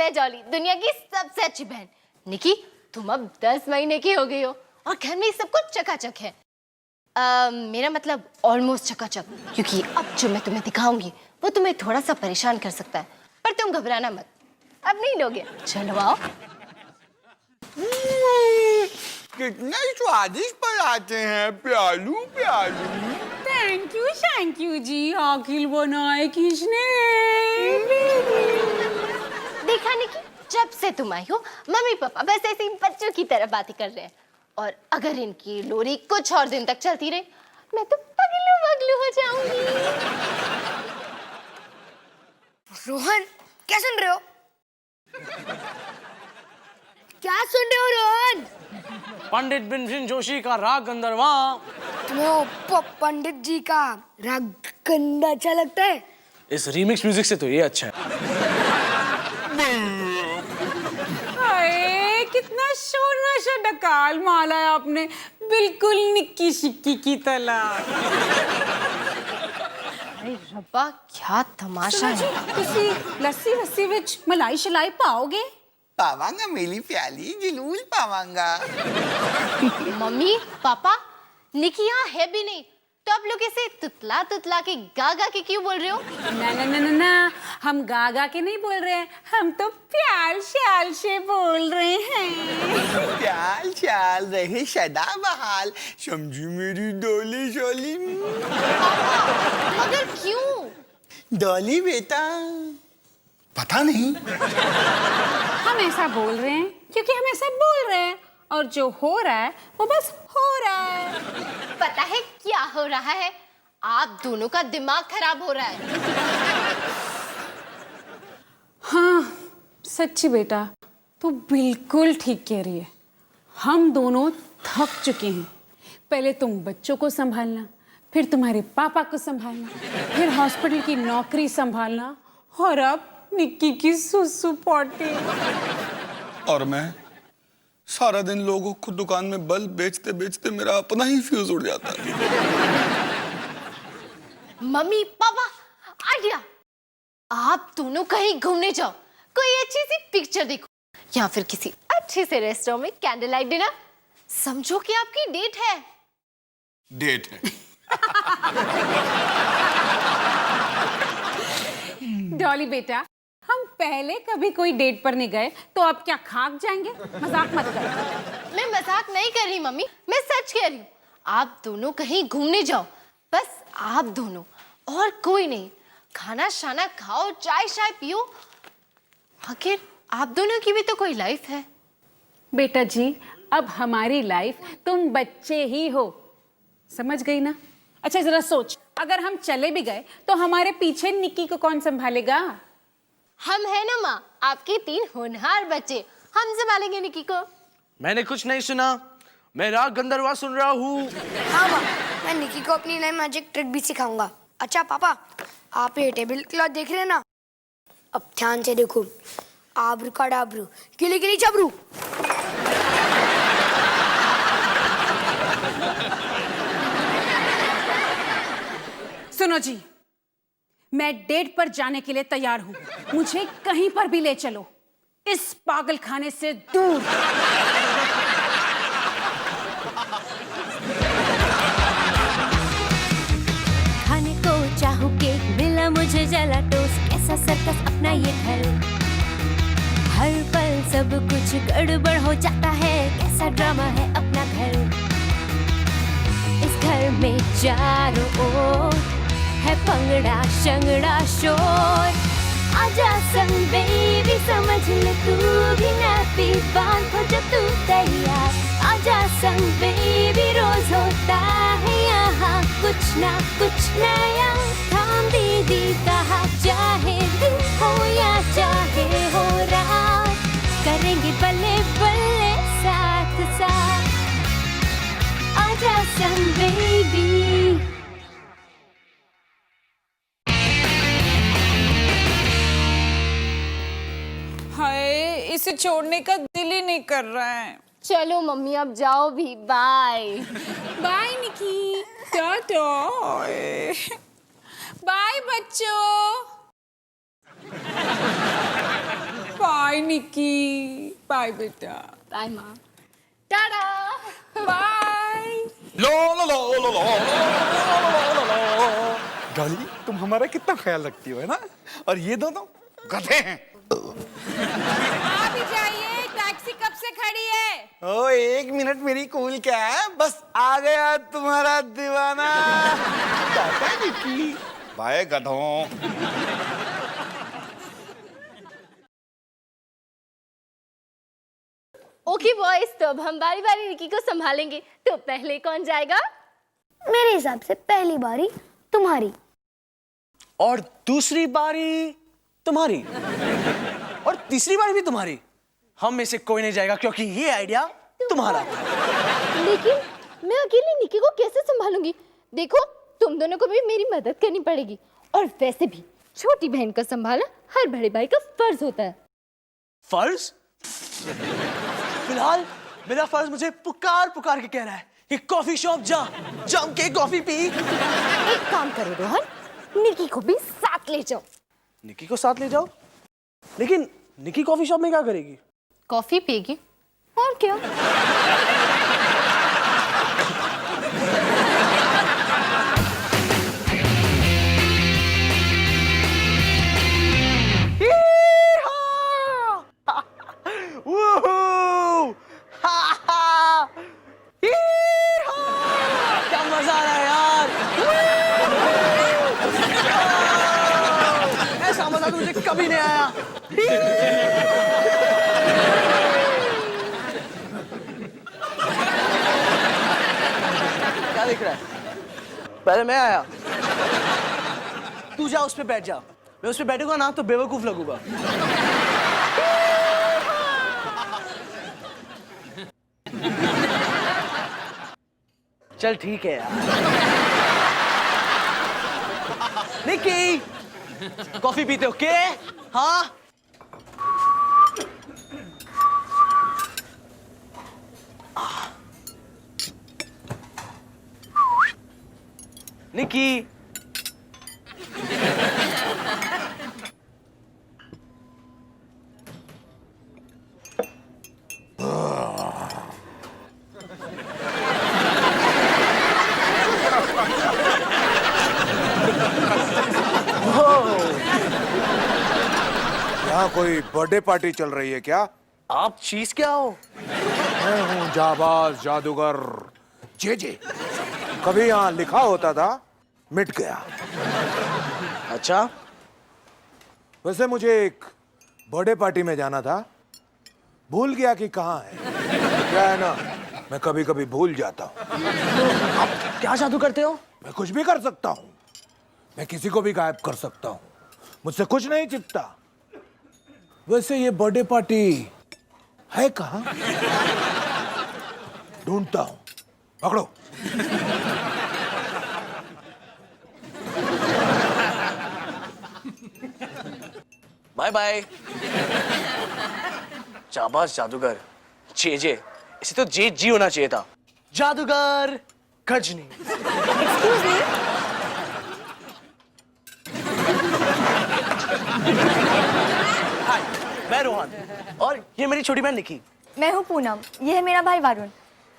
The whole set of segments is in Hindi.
है जॉली, दुनिया की सबसे अच्छी बहन। निकी, तुम अब 10 महीने की हो गई हो और घर में सब कुछ चकाचक है। मेरा मतलब ऑलमोस्ट चकाचक, क्योंकि अब जो मैं तुम्हें दिखाऊंगी वो तुम्हें थोड़ा सा परेशान कर सकता है, पर तुम घबराना मत, अब नहीं लोगे। चलो आओ। कितने स्वादिष्ट पराठे हैं, प्यालू प्यालू। थैंक यू जी। आखिर बनाए किसने? देखा निकी, जब से तुम आई हो मम्मी पापा बस ऐसे ही बच्चों की तरह बातें कर रहे हैं, और अगर इनकी लोरी कुछ और दिन तक चलती रही मैं तो पगलू पगलू हो जाऊंगी। रोहन, क्या सुन रहे हो? क्या सुन रहे हो रोहन? पंडित भीमसेन जोशी का राग गंधर्वा। तुम्हें वो पंडित जी का राग गंदा अच्छा लगता है? इस रीमिक्स म्यूजिक से तो ये अच्छा है। हाय, कितना शोर नशा डकाल माला है आपने, बिल्कुल निक्की शिक्की की तरह। अरे रब्बा, क्या तमाशा है। तुसी लस्सी विच मलाई शलाई पाओगे? पावांगा मेरी प्याली, जरूर पावांगा। मम्मी पापा, निकी यहाँ है भी नहीं, तो आप लोग ऐसे तुतला तुतला के गागा के क्यों बोल रहे हो? ना, हम गागा के नहीं बोल रहे हैं, हम तो प्याल श्याल से बोल रहे हैं। प्याल श्याल रहे सदा बहाल, समझी मेरी डोली शोली। मगर क्यों? डोली बेटा, पता नहीं। हम ऐसा बोल रहे हैं क्योंकि हम ऐसा बोल रहे हैं, और जो हो रहा है वो बस हो रहा है। पता है क्या हो रहा है? आप दोनों का दिमाग खराब हो रहा है। हाँ सच्ची बेटा, तू बिल्कुल ठीक कह रही है। हम दोनों थक चुके हैं। पहले तुम बच्चों को संभालना, फिर तुम्हारे पापा को संभालना, फिर हॉस्पिटल की नौकरी संभालना, और अब निक्की की सुसु पॉटी। और मैं सारा दिन लोगों को दुकान में बल्ब बेचते बेचते मेरा अपना ही फ्यूज उड़ जाता है। Mummy papa, idea! आप दोनों कहीं घूमने जाओ, कोई अच्छी सी पिक्चर देखो, या फिर किसी अच्छे से रेस्टोरेंट में कैंडल लाइट डिनर। समझो कि आपकी डेट है। डेट है। डॉली बेटा, हम पहले कभी कोई डेट पर नहीं गए, तो अब क्या खाक जाएंगे? मजाक मत कर। मैं मजाक नहीं कर रही मम्मी, मैं सच कह रही हूँ। आप दोनों कहीं घूमने जाओ, बस आप दोनों, और कोई नहीं। खाना शाना खाओ, चाय शाय पियो, आखिर आप दोनों की भी तो कोई लाइफ है। बेटा जी, अब हमारी लाइफ तुम बच्चे ही हो, समझ गई ना? अच्छा जरा सोच, अगर हम चले भी गए तो हमारे पीछे निक्की को कौन संभालेगा? हम है ना माँ, आपके 3 होनहार बच्चे, हम संभालेंगे निक्की को। मैंने कुछ नहीं सुना, मैं राग गंधर्वा सुन रहा हूँ। हाँ माँ, मैं निकी को अपनी नई मैजिक ट्रिक भी सिखाऊंगा। अच्छा पापा, आप ये टेबल क्लॉथ देख रहे हैं ना? अब ध्यान से देखो। आब्रू का डाब्रू, गिली गिली चबरू। सुनो जी, मैं डेट पर जाने के लिए तैयार हूँ। मुझे कहीं पर भी ले चलो, इस पागल खाने से दूर। खाने को चाहूं केक, मिला मुझे जला टोस्ट, कैसा सर्कस अपना ये घर। हर पल सब कुछ गड़बड़ हो जाता है, कैसा ड्रामा है अपना घर। इस घर में चारों ओर है पंगड़ा शंगड़ा शोर। आजा संग बेबी, समझ ले तू भी नैपी बांध हो जा तू तैयार। आजा संग बेबी, रोज होता है यहाँ कुछ ना कुछ नया। थाम दीदी कहा, चाहे दिन हो या चाहे हो रात, करेंगे बल्ले बल्ले साथ साथ। आजा संग बेबी। हाय, इसे छोड़ने का दिल ही नहीं कर रहा है। चलो मम्मी, अब जाओ भी, बाय। बाय निकी, टाटा। बाय बच्चों, बाय बाय निकी, बाय बेटा, बाय माँ, टाटा। बाय। लो लो लो लो लो डॉली, तुम हमारा कितना ख्याल रखती हो, है ना? और ये दोनों गधे हैं। आप ही जाइए, टैक्सी कब से खड़ी है? ओ 1 मिनट मेरी कूल क्या है, बस आ गया तुम्हारा दीवाना। टाटा निकी, बाय गधों। ओके बॉयज, तो अब हम बारी बारी निकी को संभालेंगे। तो पहले कौन जाएगा? मेरे हिसाब से पहली बारी तुम्हारी। और दूसरी बारी तुम्हारी, और तीसरी बारी भी तुम्हारी। हम में से कोई नहीं जाएगा क्योंकि ये आइडिया तुम्हारा था। लेकिन मैं अकेली निकी को कैसे संभालूंगी? देखो, तुम दोनों को भी मेरी मदद करनी पड़ेगी। और वैसे भी छोटी बहन को संभालना हर बड़े भाई का फर्ज होता है। फर्ज? फिलहाल मेरा फर्ज मुझे पुकार पुकार के कह रहा है कि कॉफी शॉप जा, जम के कॉफी पी। एक काम करो रोहन, निकी को भी साथ ले जाओ। निकी को साथ ले जाओ? लेकिन निकी कॉफी शॉप में क्या करेगी? कॉफी पिएगी, और क्या? क्या मजा आ रहा है यार। ऐसा मजा तो मुझे कभी नहीं आया। क्या दिख रहा है? पहले मैं आया। तू जा उस पे बैठ जा। मैं उस पे बैठूंगा ना तो बेवकूफ लगूंगा। चल ठीक है यार। निकी, कॉफी पीते हो के? हाँ? निकी, यहाँ कोई बर्थडे पार्टी चल रही है क्या? आप चीज क्या हो? मैं हूँ जाबाज जादूगर जे। कभी यहाँ लिखा होता था, मिट गया। अच्छा, वैसे मुझे एक बर्थडे पार्टी में जाना था, भूल गया कि कहाँ है। क्या है ना, मैं कभी कभी भूल जाता हूँ। आप क्या जादू करते हो? मैं कुछ भी कर सकता हूँ। मैं किसी को भी गायब कर सकता हूँ। मुझसे कुछ नहीं छिपता। वैसे ये बर्थडे पार्टी है कहाँ? ढूंढता हूँ। पकड़ो। Bye bye. जाबाज जादूगर जे, इसे तो जी होना चाहिए था। जादूगर गजनी। हाय, मैं रोहन और ये मेरी छोटी बहन निकी। मैं हूँ पूनम, ये है मेरा भाई वरुण।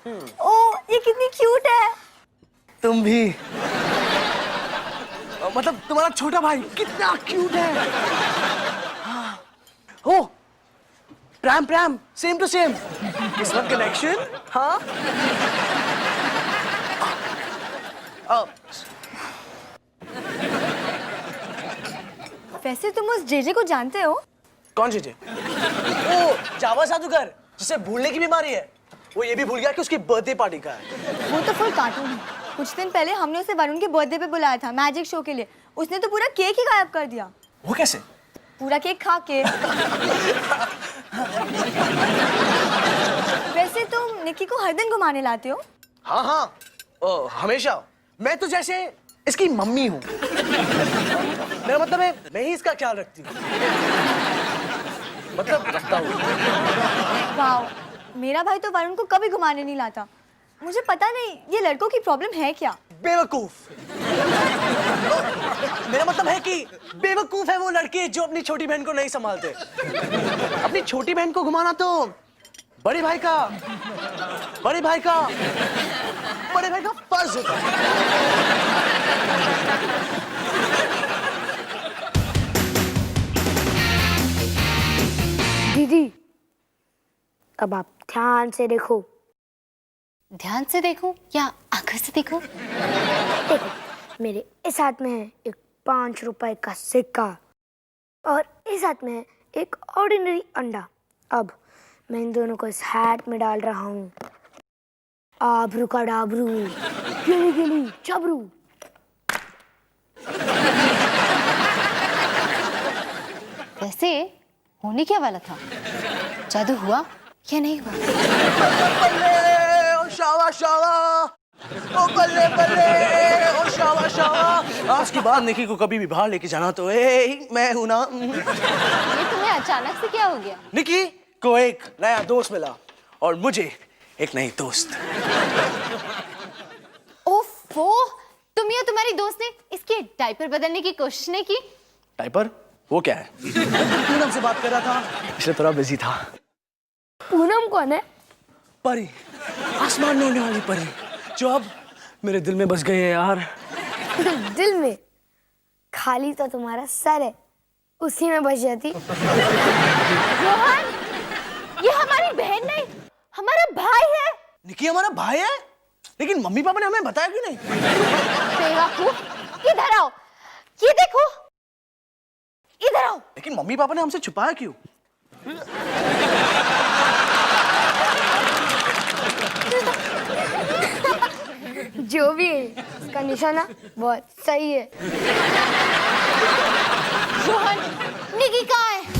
ओ, ये कितनी क्यूट है। तुम भी। मतलब तुम्हारा छोटा भाई कितना क्यूट है। हाँ। ओ, प्रैम प्रैम, सेम टू सेम। किस्मत कनेक्शन। हाँ। वैसे तुम उस जेजे को जानते हो? कौन चीज? ओ, जावा जादूगर जिसे भूलने की बीमारी है। वो ये भी भूल गया कि उसकी बर्थडे पार्टी का है। वो तो फुल कार्टून है। कुछ दिन पहले हमने उसे वरुण के बर्थडे पे बुलाया था मैजिक शो के लिए। उसने तो पूरा केक ही गायब कर दिया। वो कैसे? पूरा केक खा के। वैसे तुम निकी को हर दिन घुमाने लाते हो? हाँ हाँ, हमेशा। मैं तो जैसे इसकी मम्मी हूँ। मेरा मतलब है मैं ही इसका ख्याल रखती हूँ। मतलब रखता हूँ। वाह, मेरा भाई तो वरुण को कभी घुमाने नहीं लाता। मुझे पता नहीं ये लड़कों की प्रॉब्लम है क्या। बेवकूफ। मेरा मतलब मतलब है कि बेवकूफ है वो लड़के जो अपनी छोटी बहन को नहीं संभालते। अपनी छोटी बहन को घुमाना तो बड़े भाई का फर्ज होता है। दीदी, अब आप ध्यान से देखो। ध्यान से देखूं या आंखों से देखूं? देखो, मेरे इस हाथ में है एक 5 रुपए का सिक्का और इस हाथ में है एक ऑर्डिनरी अंडा। अब मैं इन दोनों को इस हैट में डाल रहा हूँ। आबरू का डाबरू, गिली गिली चबरू। वैसे होने क्या वाला था? जादू हुआ या नहीं हुआ? बल्ले ओ शावा शावा, ओ बल्ले बल्ले ओ शावा शावा। आज के बाद निकी को कभी भी बाहर लेके जाना तो मैं हूं ना। ये तुम्हें अचानक से क्या हो गया? निकी को एक नया दोस्त मिला और मुझे एक नई दोस्त। ओफो, तुम या तुम्हारी दोस्त ने इसके डायपर बदलने की कोशिश नहीं की? डायपर? वो क्या है? पूनम से बात कर रहा था इसलिए थोड़ा बिजी था। पूनम कौन है? परी, आसमान में उड़ने वाली परी जो अब मेरे दिल में बस गई है यार। दिल में? खाली तो तुम्हारा सर है, उसी में बस जाती। रोहन, ये हमारी बहन नहीं, हमारा भाई है। निकी हमारा भाई है, लेकिन मम्मी पापा ने हमें बताया क्यों नहीं? बेवकूफ, इधर आओ, ये देखो, इधर आओ। लेकिन मम्मी पापा ने हमसे छुपाया क्यों? जो भी है, इसका निशाना बहुत सही है। रोहन, निकी कहाँ है?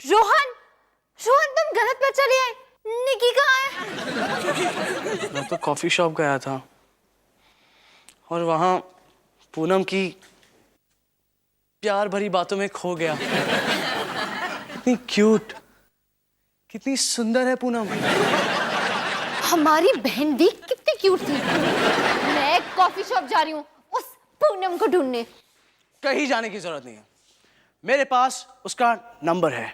रोहन, रोहन तुम गलत पर चले आए। निकी कहाँ है? मैं तो कॉफी शॉप गया था और वहां पूनम की प्यार भरी बातों में खो गया। कितनी क्यूट, कितनी सुंदर है पूनम। हमारी बहन भी कितनी क्यूट थी। मैं कॉफी शॉप जा रही हूँ उस पूनम को ढूंढने। कहीं जाने की जरूरत नहीं है, मेरे पास उसका नंबर है।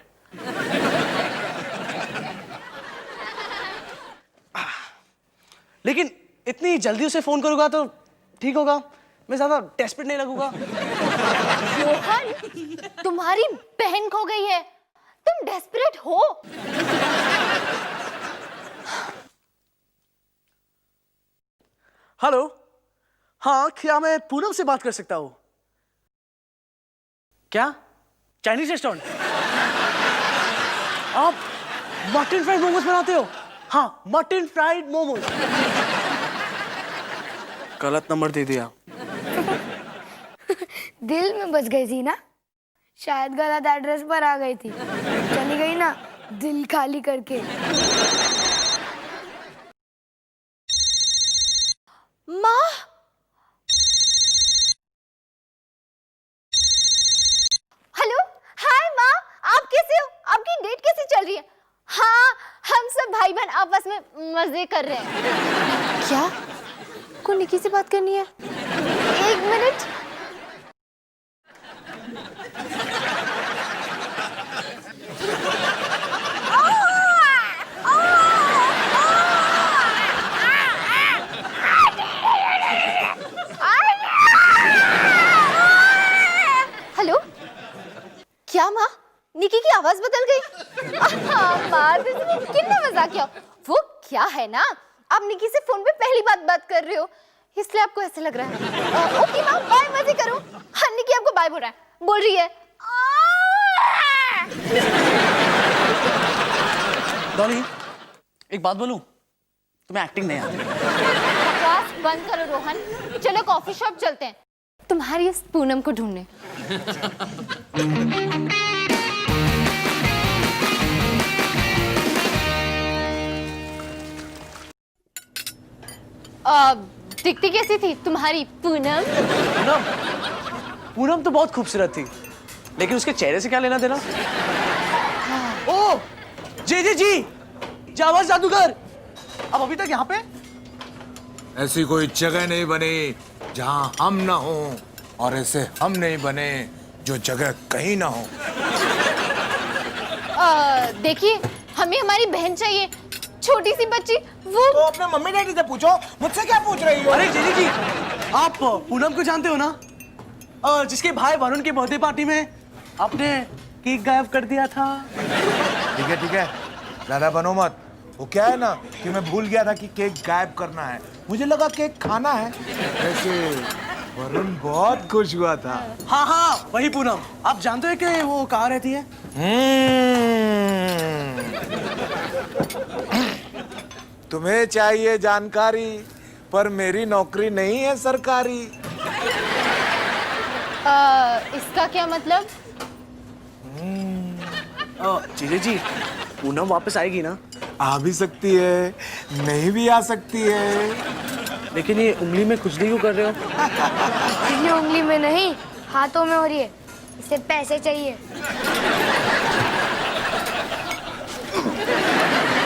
लेकिन इतनी जल्दी उसे फोन करूंगा तो ठीक होगा, मैं ज्यादा डेस्परेट नहीं लगूंगा। रोहन, तुम्हारी बहन खो गई है, तुम डेस्परेट हो? हेलो, हाँ क्या मैं पूनम से बात कर सकता हूँ? क्या चाइनीज रेस्टोरेंट? आप मटन फ्राइड मोमोज बनाते हो? हाँ, मटन फ्राइड मोमोज। गलत नंबर दे दिया। दिल में बस गई थी ना, शायद गलत एड्रेस पर आ गई थी। चली गई ना दिल खाली करके। माँ, हेलो, हाय माँ, आप कैसे हो? आपकी डेट कैसी चल रही है? हाँ, हम सब भाई बहन आपस में मजे कर रहे हैं। क्या? को निकी से बात करनी है? एक मिनट। क्या माँ? निकी की आवाज बदल गई? माँ कितना मजाक किया। वो क्या है ना, आप निकी से फोन पे पहली बात कर रहे हो, इसलिए आपको ऐसे लग रहा है। ओके माँ, बाय, मजे करो। हाँ, निकी आपको बाय बोल रहा है, बोल रही है। डॉली, एक बात बोलूं, तुम्हें एक्टिंग नहीं आती। बकवास बंद करो रोहन, चलो कॉफी शॉप चलते हैं, तुम्हारी इस पूनम को ढूंढने। दिखती कैसी थी तुम्हारी पूनम? पूनम, पूनम तो बहुत खूबसूरत थी, लेकिन उसके चेहरे से क्या लेना देना? ओ, जी, जावाज जादूगर, अब अभी तक यहाँ पे? ऐसी कोई जगह नहीं बनी जहां हम ना हो, और ऐसे हम नहीं बने जो जगह कहीं ना हो। देखिए, हमें हमारी बहन चाहिए, छोटी सी बच्ची। वो तो अपने मम्मी डैडी से पूछो, मुझसे क्या पूछ रही हो? अरे जी, आप पूनम को जानते हो ना? जिसके भाई वरुण की बर्थडे पार्टी में आपने केक गायब कर दिया था। ठीक है, ज्यादा बनो मत। वो क्या है ना कि मैं भूल गया था कि केक गायब करना है, मुझे लगा केक खाना है। वैसे वरुण बहुत खुश हुआ था। हाँ, वही पूनम। आप जानते हो कि वो कहाँ रहती है? तुम्हें चाहिए जानकारी, पर मेरी नौकरी नहीं है सरकारी। इसका क्या मतलब? जी, पूनम वापस आएगी ना? आ भी सकती है, नहीं भी आ सकती है। लेकिन ये उंगली में खुजली क्यों कर रहे हो? ये उंगली में नहीं, हाथों में हो रही है। इसे पैसे चाहिए।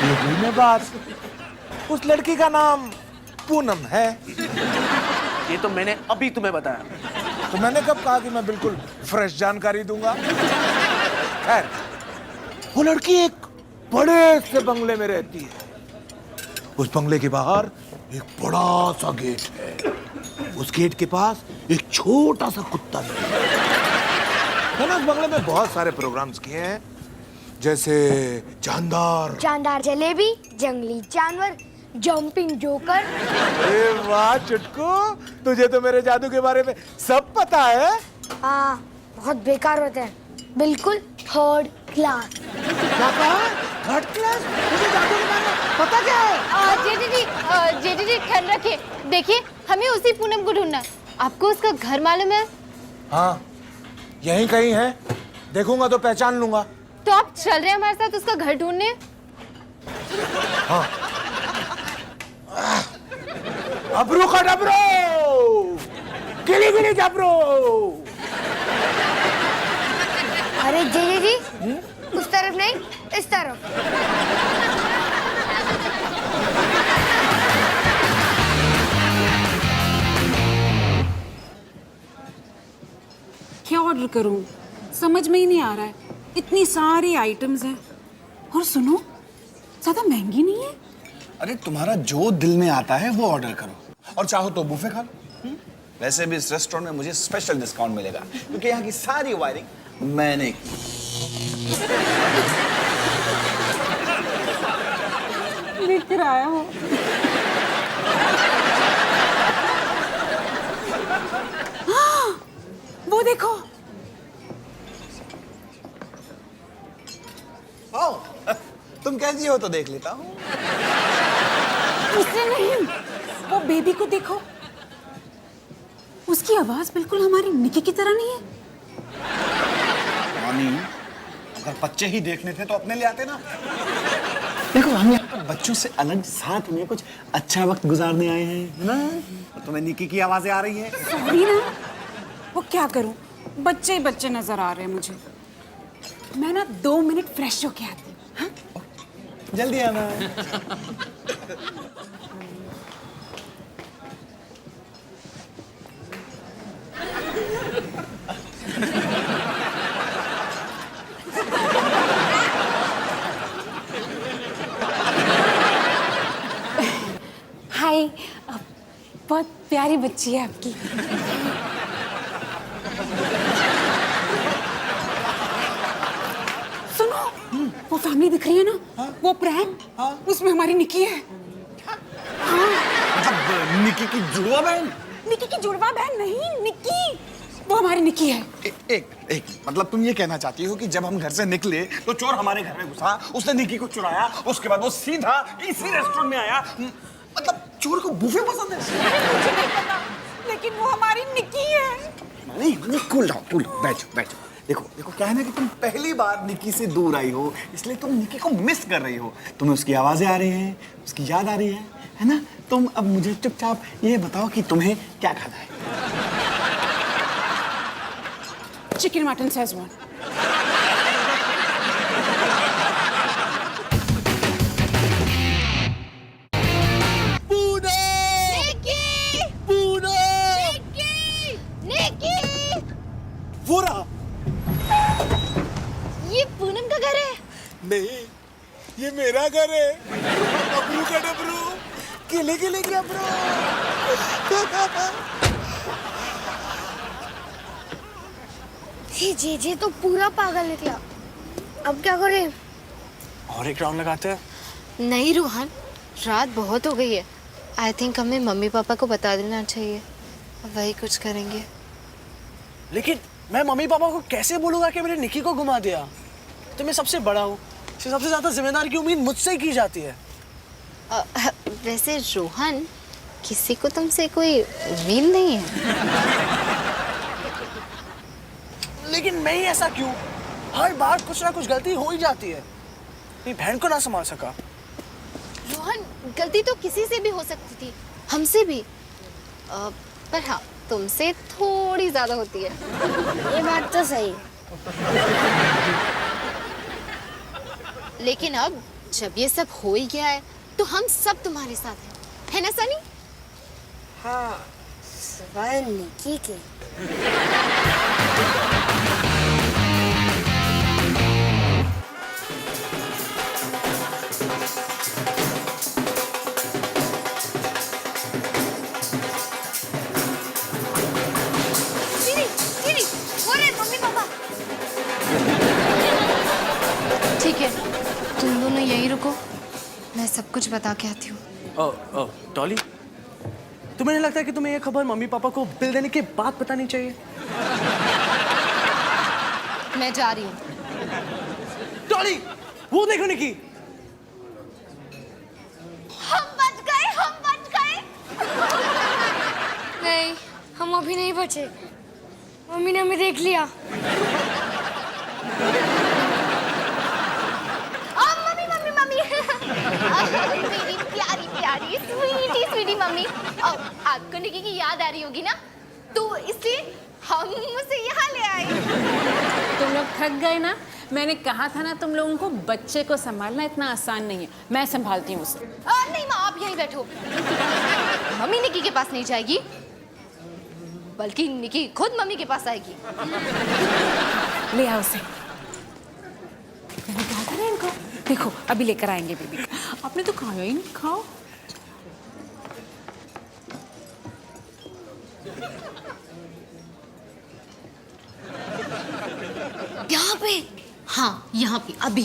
ये हुई ना बात। उस लड़की का नाम पूनम है। ये तो मैंने अभी तुम्हें बताया। तो मैंने कब कहा कि मैं बिल्कुल फ्रेश जानकारी दूंगा? खैर, वो लड़की एक बड़े से बंगले में रहती है। उस बंगले के बाहर एक बड़ा सा गेट है। उस गेट के पास एक छोटा सा कुत्ता भी है। मैंने उस बंगले में बहुत सारे प्रोग्राम्स किए हैं, जैसे जानदार जलेबी, जंगली जानवर, जंपिंग जोकर। अरे वाह चुटकू, तुझे तो मेरे जादू के बारे में सब पता है। हाँ, बहुत बेकार होते हैं, बिल्कुल थर्ड क्लास। क्या कहा? Third class? तुझे जादू के बारे में पता क्या है? जेडी ख्याल रखिए। देखिए, हमें उसी पूनम को ढूंढना है। आपको उसका घर मालूम है? हाँ, यहीं कहीं है, देखूंगा तो पहचान लूंगा। तो आप चल रहे हैं हमारे साथ उसका घर ढूंढने? हाँ। अबरू का डबरू, गिली गिली जबरू। अरे जी, उस तरफ नहीं, इस तरफ। क्या ऑर्डर करूं, समझ में ही नहीं आ रहा है। इतनी सारी आइटम्स हैं, और सुनो, ज्यादा महंगी नहीं है। अरे तुम्हारा जो दिल में आता है वो ऑर्डर करो, और चाहो तो बुफे खा लो। वैसे भी इस रेस्टोरेंट में मुझे स्पेशल डिस्काउंट मिलेगा, क्योंकि यहाँ की सारी वायरिंग मैंने की। लेकर आया हूँ। वो देखो। तुम कैसी हो तो देख लेता हूँ। उसे नहीं, वो बेबी को देखो। उसकी आवाज बिल्कुल हमारी निकी की तरह नहीं है। मानी, अगर बच्चे ही देखने थे तो अपने ले आते ना। देखो, हम यहाँ पर बच्चों से अलग साथ में कुछ अच्छा वक्त गुजारने आए हैं, है ना? और तुम्हें निकी की आवाजें आ रही हैं। सॉरी ना, वो क्या करूं, बच्चे ही बच्चे नजर आ रहे हैं मुझे। मैं ना 2 मिनट फ्रेश होके आती हूँ। हाँ? जल्दी आना। हाय, बहुत प्यारी बच्ची है आपकी। सामने दिख रही है ना वो प्रैम, उसमें हमारी निकी है। मतलब निकी की जुड़वा बहन? निकी की जुड़वा बहन नहीं, निकी, वो हमारी निकी है। एक मतलब तुम ये कहना चाहती हो कि जब हम घर से निकले तो चोर हमारे घर में घुसा, उसने निकी को चुराया, उसके बाद वो सीधा इसी रेस्टोरेंट में आया। मतलब चोर को बुफे पसंद है। लेकिन वो हमारी निकी है। नहीं, कूल डाउन, बैठो। देखो क्या है ना कि तुम पहली बार निकी से दूर आई हो, इसलिए तुम निकी को मिस कर रही हो। तुम्हें उसकी आवाजें आ रही हैं, उसकी याद आ रही है ना? तुम अब मुझे चुपचाप ये बताओ कि तुम्हें क्या खाना है? Chicken mutton Schezwan. वो रहा। ये पूनम का घर है? नहीं, ये मेरा घर है। डबरू का डबरू, किले किले का डबरू। ये जे तो पूरा पागल निकला। अब क्या करें? और एक राउंड लगाते हैं। नहीं रोहन, रात बहुत हो गई है। आई थिंक हमें मम्मी पापा को बता देना चाहिए, वही कुछ करेंगे। लेकिन मैं मम्मी पापा को कैसे बोलूंगा कि मैंने निकी को घुमा दिया? तो मैं सबसे बड़ा हूँ, सबसे ज्यादा जिम्मेदारी की उम्मीद मुझसे ही की जाती है। वैसे रोहन, किसी को तुमसे कोई उम्मीद नहीं है। लेकिन मैं ही ऐसा क्यों? हर बार कुछ ना कुछ गलती हो ही जाती है। मेरी बहन को ना संभाल सका। रोहन, गलती तो किसी से भी हो सकती थी, हमसे भी। पर हाँ, तुमसे थोड़ी ज्यादा होती है। ये बात तो सही। लेकिन अब जब ये सब हो ही गया है तो हम सब तुम्हारे साथ हैं, है ना सनी? हाँ, सिवाय निकी के। Mummy papa. ठीक है, तुम दोनों यहीं रुको, मैं सब कुछ बता के आती हूँ। डॉली, तुम्हें नहीं लगता कि तुम्हें ये खबर मम्मी पापा को बिल देने के बाद बतानी चाहिए? मैं जा रही हूँ। डॉली, वो देखो निकी। हम बच गए। नहीं, हम अभी नहीं बचे। मम्मी ने हमें देख लिया। मम्मी मेरी प्यारी स्वीटी मम्मी। आपको निकी की याद आ रही होगी ना, तो इसलिए हम उसे यहाँ ले आए। तुम लोग थक गए ना? मैंने कहा था ना तुम लोगों को बच्चे को संभालना इतना आसान नहीं है। मैं संभालती हूँ उसे। नहीं माँ, आप यहीं बैठो। मम्मी निकी के पास नहीं जाएगी, बल्कि निकी खुद मम्मी के पास आएगी। ले आओ उसे। मैंने कहा था ना इनको, देखो अभी लेकर आएंगे बेबी को। आपने तो खाया ही नहीं, खाओ। यहाँ पे? हाँ, यहाँ पे अभी।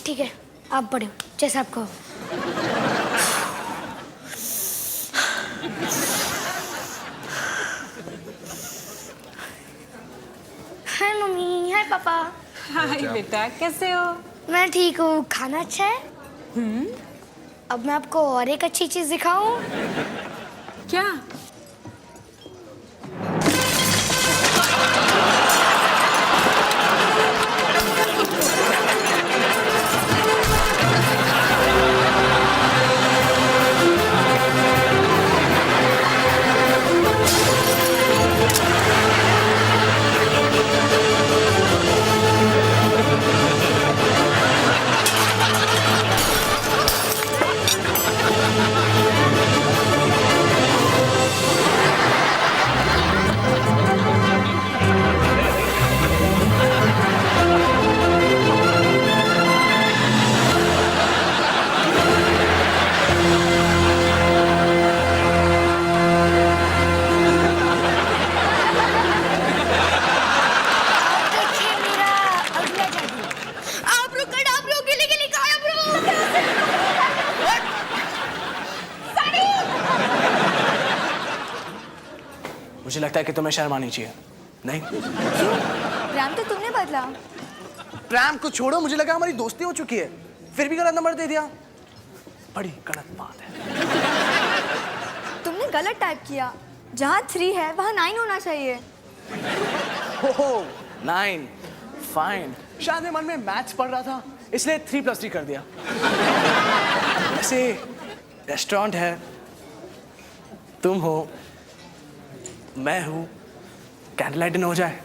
ठीक है, आप बढ़ो, जैसा आप कहो। हाय मम्मी, हाय पापा। हाय बेटा, कैसे हो? मैं ठीक हूँ। खाना अच्छा है? अब मैं आपको और एक अच्छी चीज दिखाऊं। क्या? मुझे लगता है कि तुम्हें शर्म आनी चाहिए। नहीं? प्रेम तो तुमने बदला। प्रेम को छोड़ो, मुझे लगा हमारी दोस्ती हो चुकी है, फिर भी गलत नंबर दे दिया। बड़ी गलत बात है। तुमने गलत टाइप किया। जहाँ 3 है वहाँ 9 होना चाहिए। ओहो 9 फाइन। शायद मैं मन में मैथ्स पढ़ रहा था इसलिए 3 + 3 कर दिया। ऐसे रेस्टोरेंट है, तुम हो, मैं हूँ, कैंडल लाइट डिनर हो जाए।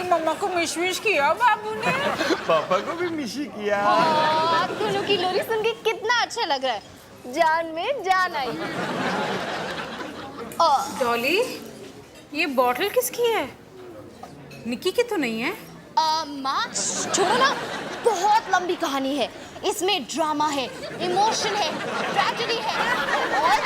मम्मा को मिश किया बाबू ने। पापा को भी मिशी किया। आप दोनों की लोरी सुन के कितना अच्छा लग रहा है, जान में जान आई। डॉली, ये बॉटल किसकी है? निकी की तो नहीं है? माँ छोड़ो ना, बहुत लंबी कहानी है। इसमें ड्रामा है, इमोशन है, ट्रेजेडी है और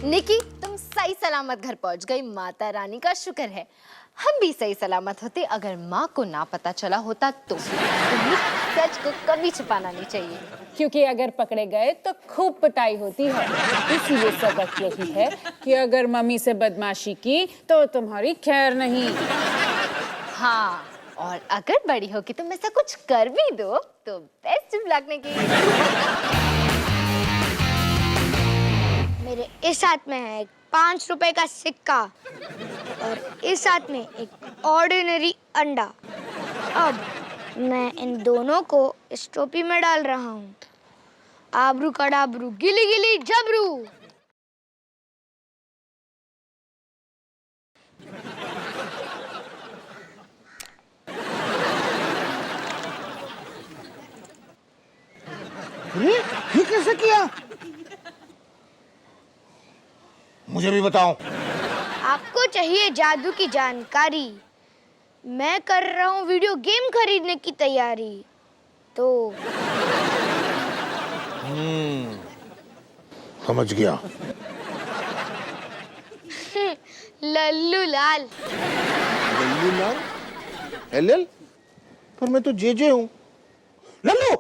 निकी, तुम सही सलामत घर पहुंच गई, माता रानी का शुक्र है। हम भी सही सलामत होते अगर माँ को ना पता चला होता तो। तुम्हें सच को कभी छुपाना नहीं चाहिए, क्योंकि अगर पकड़े गए तो खूब पिटाई होती है। इसीलिए सबक यही है कि अगर मम्मी से बदमाशी की तो तुम्हारी खैर नहीं। हाँ, और अगर बड़ी हो कि तुम ऐसा कुछ कर भी दो तो बेस्ट ऑफ लक निकी। मेरे इस हाथ में है एक 5 रुपए का सिक्का और इस हाथ में एक ऑर्डिनरी अंडा। अब मैं इन दोनों को इस टोपी में डाल रहा हूँ। आबरू कडाबरू गिली गिली जबरू। ये कैसे किया? मुझे भी बताओ। आपको चाहिए जादू की जानकारी? मैं कर रहा हूँ वीडियो गेम खरीदने की तैयारी। तो समझ गया। लल्लू लाल। लल्लू लाल? LL? पर मैं तो JJ हूँ। लल्लू!